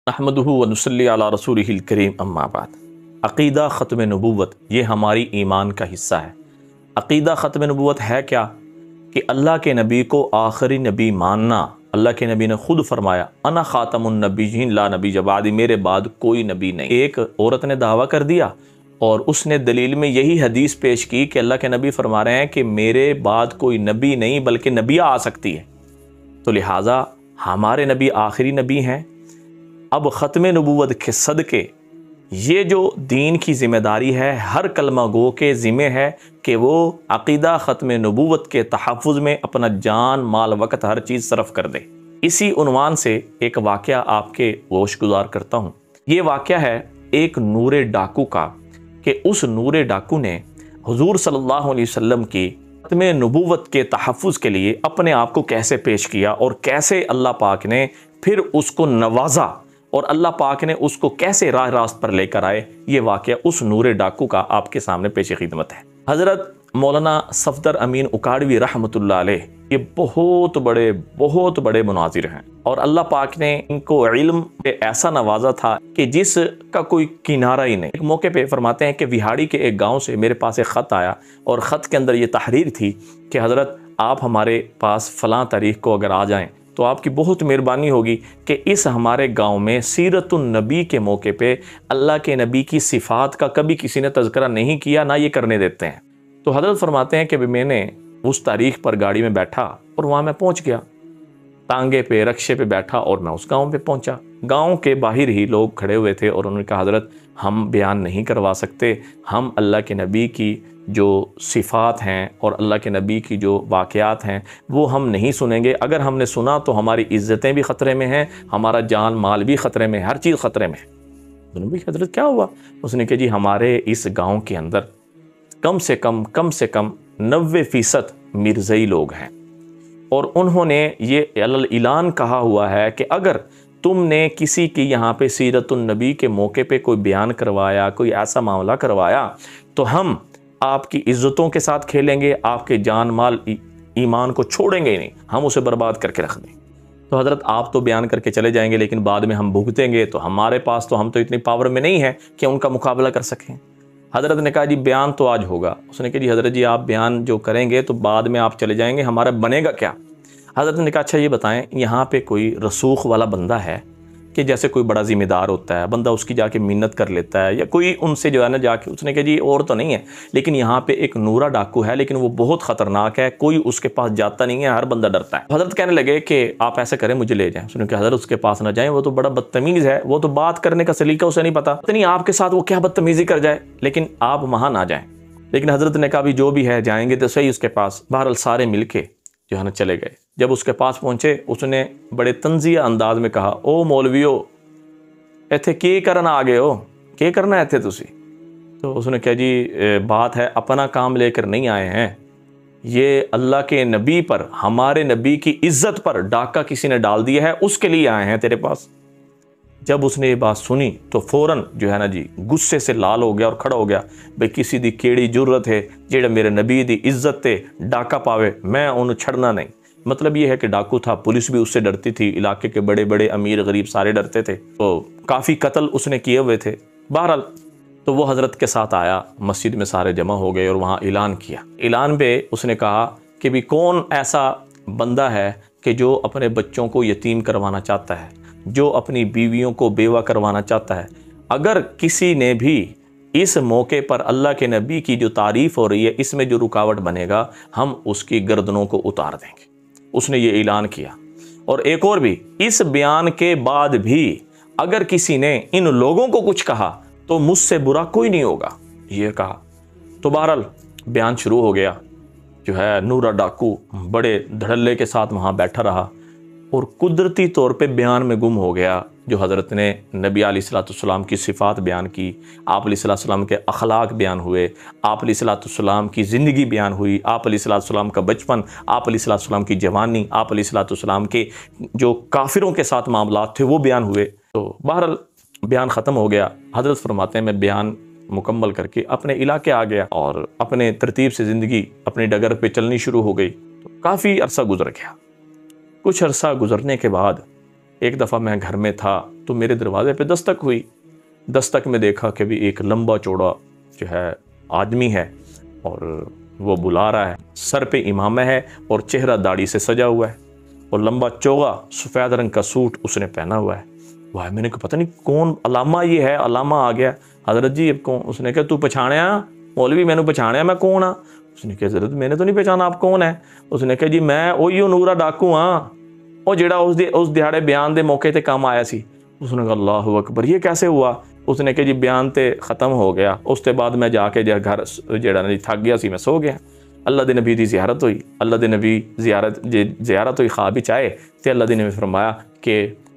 अहमदुहु व नुसल्ली अला रसूलिहिल करीम अम्मा बाद। अक़ीदा ख़त्म नबूवत ये हमारी ईमान का हिस्सा है। अक़ीदा ख़त्म नबूवत है क्या कि अल्लाह के नबी को आखिरी नबी मानना। अल्लाह के नबी ने खुद फरमाया अना ख़ातमुन नबिय्यीन ला नबी जबादी, मेरे बाद कोई नबी नहीं। एक औरत ने दावा कर दिया और उसने दलील में यही हदीस पेश की कि अल्लाह के नबी फरमा रहे हैं कि मेरे बाद कोई नबी नहीं बल्कि नबिया आ सकती है। तो लिहाजा हमारे नबी आखिरी नबी हैं। अब ख़त्म नबूवत के सदके ये जो दीन की ज़िम्मेदारी है हर कलमा गो के ज़िम्मे है कि वो अक़ीदा ख़त्म नबूवत के तहफ़्फ़ुज़ में अपना जान माल वक़्त हर चीज़ सरफ़ कर दे। इसी उन्वान से एक वाक़या आपके गोशगुज़ार करता हूँ। ये वाक़या है एक नूरे डाकू का कि उस नूरे डाकू ने हुज़ूर सल्लल्लाहु अलैहि वसल्लम की ख़त्म नबूवत के तहफ़्फ़ुज़ के लिए अपने आप को कैसे पेश किया और कैसे अल्लाह पाक ने फिर उसको नवाजा और अल्लाह पाक ने उसको कैसे राह रास्त पर लेकर आए। ये वाक़या उस नूरे डाकू का आपके सामने पेश खिदमत है। हज़रत मौलाना सफदर अमीन उकाड़वी रहमतुल्लाह अलैह ये बहुत बड़े मुनाजिर हैं और अल्लाह पाक ने इनको इल्म पे ऐसा नवाजा था कि जिसका कोई किनारा ही नहीं। एक मौके पे फरमाते हैं कि विहाड़ी के एक गांव से मेरे पास एक ख़त आया और ख़त के अंदर ये तहरीर थी कि हज़रत आप हमारे पास फ़लाँ तारीख़ को अगर आ जाएँ तो आपकी बहुत मेहरबानी होगी कि इस हमारे गांव में सीरतुन नबी के मौके पे अल्लाह के नबी की सिफ़ात का कभी किसी ने तज़किरा नहीं किया, ना ये करने देते हैं। तो हज़रत फरमाते हैं कि मैंने उस तारीख़ पर गाड़ी में बैठा और वहाँ मैं पहुँच गया, तांगे पे रक्शे पे बैठा और मैं उस गांव पे पहुँचा। गांव के बाहर ही लोग खड़े हुए थे और उन्होंने कहा हज़रत हम बयान नहीं करवा सकते, हम अल्लाह के नबी की जो सिफ़ात हैं और अल्लाह के नबी की जो वाक़यात हैं वो हम नहीं सुनेंगे। अगर हमने सुना तो हमारी इज़्ज़तें भी ख़तरे में हैं, हमारा जान माल भी ख़तरे में, हर चीज़ ख़तरे में है। तो नबी हज़रत क्या हुआ? उसने कहा जी हमारे इस गाँव के अंदर कम से कम 90% मिर्ज़ई लोग हैं और उन्होंने ये ऐलान कहा हुआ है कि अगर तुमने किसी की यहाँ पे सीरतुन नबी के मौके पे कोई बयान करवाया, कोई ऐसा मामला करवाया तो हम आपकी इज़्ज़तों के साथ खेलेंगे, आपके जान माल ईमान को छोड़ेंगे ही नहीं, हम उसे बर्बाद करके रख देंगे। तो हज़रत आप तो बयान करके चले जाएंगे लेकिन बाद में हम भुगतेंगे, तो हमारे पास तो हम तो इतनी पावर में नहीं है कि उनका मुकाबला कर सकें। हज़रत ने कहा जी बयान तो आज होगा। उसने कहा जी हज़रत जी आप बयान जो करेंगे तो बाद में आप चले जाएंगे, हमारा बनेगा क्या? हज़रत ने कहा अच्छा ये बताएं यहाँ पे कोई रसूख वाला बंदा है कि जैसे कोई बड़ा ज़िम्मेदार होता है बंदा उसकी जाके मिन्नत कर लेता है या कोई उनसे जो है ना जाके। उसने कहा जी और तो नहीं है लेकिन यहाँ पे एक नूरा डाकू है लेकिन वो बहुत ख़तरनाक है, कोई उसके पास जाता नहीं है, हर बंदा डरता है। हज़रत कहने लगे कि आप ऐसा करें मुझे ले जाएं। उसने कहा हज़रत उसके पास ना जाएं, वो तो बड़ा बदतमीज़ है, वो तो बात करने का सलीका उसे नहीं पता, नहीं आपके साथ वो क्या बदतमीज़ी कर जाए, लेकिन आप वहाँ ना जाएँ। लेकिन हज़रत ने कहा भी जो भी है जाएंगे तो सही उसके पास। बहरहाल सारे मिल के जो है ना चले गए। जब उसके पास पहुँचे उसने बड़े तंज़िया अंदाज में कहा ओ मौलवियो इत्थे की करना आ गए हो, क्या करना है इत्थे तुसी? तो उसने कहा जी बात है अपना काम लेकर नहीं आए हैं, ये अल्लाह के नबी पर, हमारे नबी की इज्जत पर डाका किसी ने डाल दिया है, उसके लिए आए हैं तेरे पास। जब उसने ये बात सुनी तो फ़ौरन जो है ना जी गुस्से से लाल हो गया और खड़ा हो गया। भाई किसी दी केड़ी जुर्रत है जेड़ा मेरे नबी दी इज्जत ते डाका पावे, मैं उन्हें छड़ना नहीं। मतलब ये है कि डाकू था, पुलिस भी उससे डरती थी, इलाके के बड़े बड़े अमीर गरीब सारे डरते थे, तो काफ़ी कत्ल उसने किए हुए थे। बहरहाल तो वो हज़रत के साथ आया, मस्जिद में सारे जमा हो गए और वहाँ ऐलान किया। ऐलान पे उसने कहा कि भी कौन ऐसा बंदा है कि जो अपने बच्चों को यतीम करवाना चाहता है, जो अपनी बीवियों को बेवा करवाना चाहता है, अगर किसी ने भी इस मौके पर अल्लाह के नबी की जो तारीफ़ हो रही है इसमें जो रुकावट बनेगा हम उसकी गर्दनों को उतार देंगे। उसने ये ऐलान किया। और एक और भी, इस बयान के बाद भी अगर किसी ने इन लोगों को कुछ कहा तो मुझसे बुरा कोई नहीं होगा, ये कहा। तो बहरहाल बयान शुरू हो गया। जो है नूरा डाकू बड़े धड़ल्ले के साथ वहाँ बैठा रहा और कुदरती तौर पे बयान में गुम हो गया। जो हज़रत ने नबी अलैहिस्सलाम की सिफ़ात बयान की, आप अलैहिस्सलाम के अखलाक बयान हुए, आप अलैहिस्सलाम की ज़िंदगी बयान हुई, आप अलैहिस्सलाम का बचपन, आप अलैहिस्सलाम की जवानी, आप अलैहिस्सलाम के जो काफिरों के साथ मामलात थे वो बयान हुए। तो बहरहाल बयान ख़त्म हो गया। हज़रत फरमाते हैं मैं बयान मुकम्मल करके अपने इलाके आ गया और अपने तरतीब से ज़िंदगी अपनी डगर पे चलनी शुरू हो गई। तो काफ़ी अरसा गुजर गया। कुछ अरसा गुजरने के बाद एक दफ़ा मैं घर में था तो मेरे दरवाजे पे दस्तक हुई। दस्तक में देखा कि भी एक लंबा चौड़ा जो है आदमी है और वो बुला रहा है। सर पे इमामा है और चेहरा दाढ़ी से सजा हुआ है और लंबा चौड़ा सफ़ेद रंग का सूट उसने पहना हुआ है। वाह, मैंने कहा पता नहीं कौन अलामा ये है। अलामा आ गया, हज़रत जी अब कौन? उसने कहा तू पछाणिया? मौलवी मैंने पछाणिया, मैं कौन हाँ? उसने कहा हज़रत मैंने तो नहीं पहचाना, आप कौन है? उसने कहा जी मैं ओही नूरा डाकू हाँ, वो जेड़ा उस दिहाड़े बयान के मौके पर काम आया सी। उसने कहा अल्लाहु अकबर, ये कैसे हुआ? उसने कहा जी बयान तो ख़त्म हो गया, उसके बाद मैं जाके जो घर जेड़ा ना थक गया सी, मैं सो गया। अल्लाह दे नबी की जियारत हुई, अल्लाह दे नबी जियारत हुई ख्वाब विच आए तो अल्लाह दे नबी फरमाया कि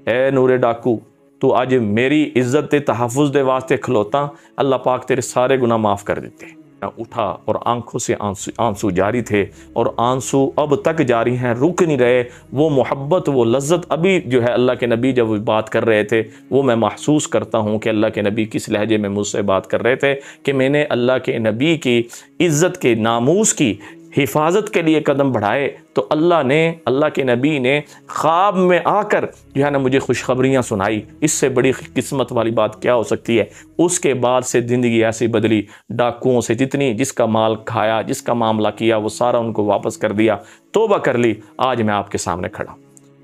ए नूरे डाकू, तू अज मेरी इज्जत के तहफ़ुज़ दे वास्ते खलोता, अल्लाह पाक तेरे सारे गुनाह माफ़ कर देते। मैं उठा और आंखों से आंसू जारी थे और आंसू अब तक जारी हैं, रुक नहीं रहे। वो मोहब्बत, वो लज्जत अभी जो है अल्लाह के नबी जब बात कर रहे थे वो मैं महसूस करता हूँ कि अल्लाह के नबी किस लहजे में मुझसे बात कर रहे थे कि मैंने अल्लाह के नबी की इज़्ज़त के नामूस की हिफाजत के लिए कदम बढ़ाए तो अल्लाह के नबी ने ख्वाब में आकर जो है ना मुझे खुशखबरियाँ सुनाई। इससे बड़ी किस्मत वाली बात क्या हो सकती है? उसके बाद से ज़िंदगी ऐसी बदली, डाकुओं से जिसका माल खाया, जिसका मामला किया, वो सारा उनको वापस कर दिया, तौबा कर ली। आज मैं आपके सामने खड़ा।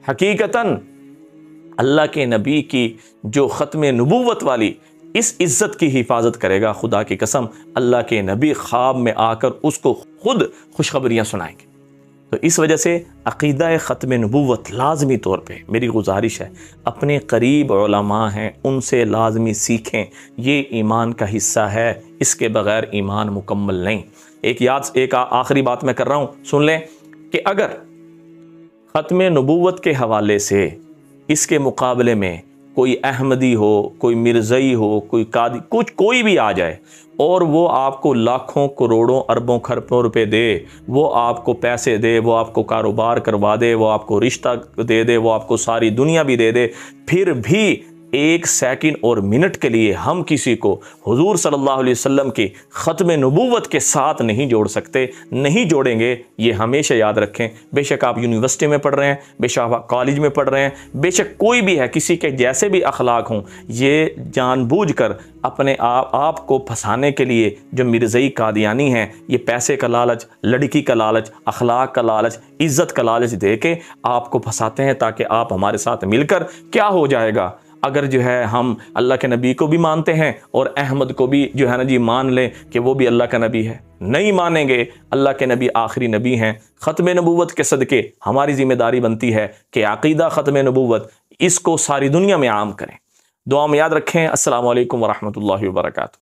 हकीकतन अल्लाह के नबी की जो ख़त्म नबूवत वाली इस इज़्ज़त की हिफाजत करेगा, खुदा की कसम अल्लाह के नबी ख्वाब में आकर उसको खुद खुशखबरियाँ सुनाएंगे। तो इस वजह से अक़ीदा ख़त्म नबूवत लाजमी तौर पे मेरी गुजारिश है, अपने करीब उलमा हैं उनसे लाजमी सीखें। ये ईमान का हिस्सा है, इसके बग़ैर ईमान मुकम्मल नहीं। एक आखिरी बात मैं कर रहा हूँ, सुन लें कि अगर ख़त्म नबूवत के हवाले से इसके मुकाबले में कोई अहमदी हो, कोई मिर्ज़ई हो, कोई कादी, कोई भी आ जाए और वो आपको लाखों करोड़ों अरबों खरबों रुपए दे, वो आपको पैसे दे, वो आपको कारोबार करवा दे, वो आपको रिश्ता दे दे, वो आपको सारी दुनिया भी दे दे, फिर भी एक सेकंड और मिनट के लिए हम किसी को हुजूर सल्लल्लाहु अलैहि वसल्लम की ख़त्म नबूवत के साथ नहीं जोड़ सकते, नहीं जोड़ेंगे। ये हमेशा याद रखें। बेशक आप यूनिवर्सिटी में पढ़ रहे हैं, बेशक आप कॉलेज में पढ़ रहे हैं, बेशक कोई भी है, किसी के जैसे भी अखलाक हों, ये जानबूझकर अपने आप को फंसाने के लिए जो मिर्ज़ई कादियानी हैं, ये पैसे का लालच, लड़की का लालच, अखलाक का लालच, इज़्ज़त का लालच दे के आपको फंसाते हैं ताकि आप हमारे साथ मिलकर क्या हो जाएगा अगर जो है हम अल्लाह के नबी को भी मानते हैं और अहमद को भी जो है ना जी मान लें कि वो भी अल्लाह का नबी है। नहीं मानेंगे, अल्लाह के नबी आखिरी नबी हैं। ख़त्म नबूवत के सदके हमारी ज़िम्मेदारी बनती है कि अक़ीदा ख़त्म नबूवत इसको सारी दुनिया में आम करें। दुआ में याद रखें। अस्सलामु अलैकुम वरहमतुल्लाहि वबरकातुहू।